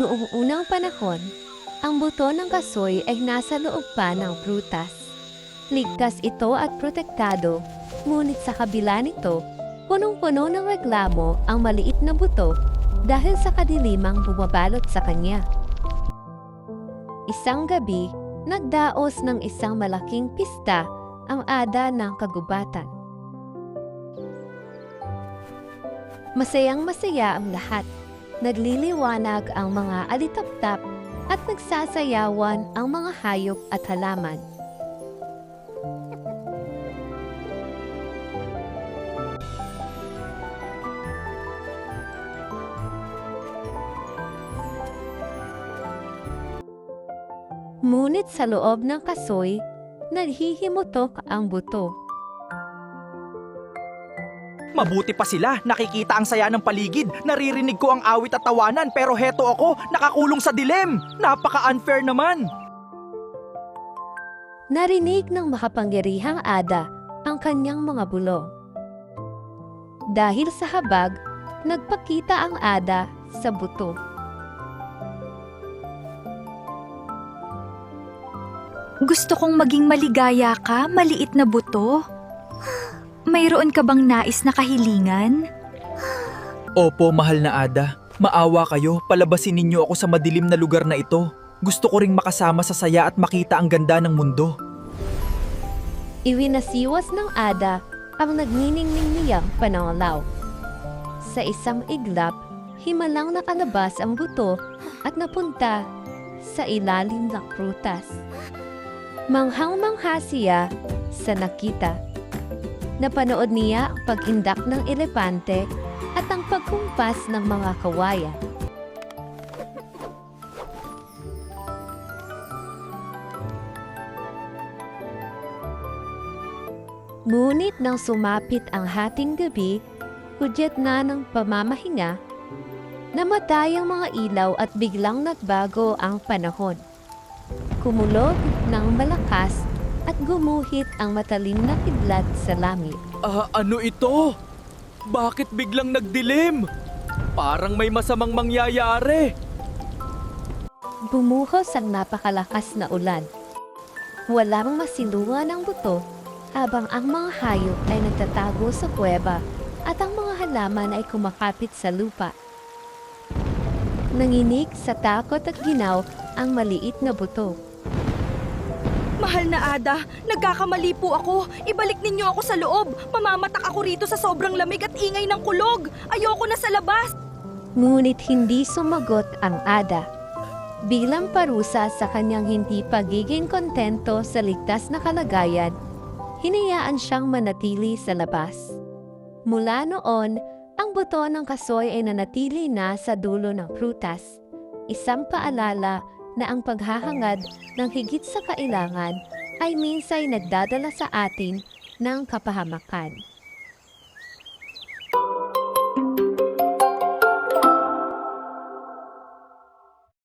Noong unang panahon, ang buto ng kasoy ay nasa loob pa ng prutas. Ligtas ito at protektado, ngunit sa kabila nito, punong-puno ng reklamo ang maliit na buto dahil sa kadilimang bumabalot sa kanya. Isang gabi, nagdaos ng isang malaking pista ang ada ng kagubatan. Masayang-masaya ang lahat. Nagliliwanag ang mga alitaptap at nagsasayawan ang mga hayop at halaman. Ngunit sa loob ng kasoy, naghihimutok ang buto. Mabuti pa sila, nakikita ang saya ng paligid, naririnig ko ang awit at tawanan, pero heto ako, nakakulong sa dilim. Napaka-unfair naman. Narinig ng makapangyarihang ada ang kanyang mga bulong. Dahil sa habag, nagpakita ang ada sa buto. Gusto kong maging maligaya ka, maliit na buto. Mayroon ka bang nais na kahilingan? Opo, mahal na ada. Maawa kayo, palabasin ninyo ako sa madilim na lugar na ito. Gusto ko ring makasama sa saya at makita ang ganda ng mundo. Iwinasiwas ng ada ang nagniningning niyang panangalaw. Sa isang iglap, himalang nakalabas ang buto at napunta sa ilalim ng prutas. Manghang-mangha siya sa nakita. Napanood niya ang pag-indak ng elepante at ang pagkumpas ng mga kawayan. Ngunit nang sumapit ang hating gabi, hudyat na ng pamamahinga, namatay ang mga ilaw at biglang nagbago ang panahon. Kumulog ng malakas at gumuhit ang matalim na kidlat sa langit. Ano ito? Bakit biglang nagdilim? Parang may masamang mangyayari. Bumuhos ang napakalakas na ulan. Walang masilungan ang buto habang ang mga hayop ay nagtatago sa kuweba at ang mga halaman ay kumakapit sa lupa. Nanginig sa takot at ginaw ang maliit na buto. Mahal na Ada, nagkakamali po ako. Ibalik ninyo ako sa loob. Mamamatak ako rito sa sobrang lamig at ingay ng kulog. Ayoko na sa labas. Ngunit hindi sumagot ang ada. Bilang parusa sa kanyang hindi pagiging kontento sa ligtas na kalagayan, hinayaan siyang manatili sa labas. Mula noon, ang buto ng kasoy ay nanatili na sa dulo ng prutas. Isang paalala na ang paghahangad ng higit sa kailangan ay minsay nagdadala sa atin ng kapahamakan.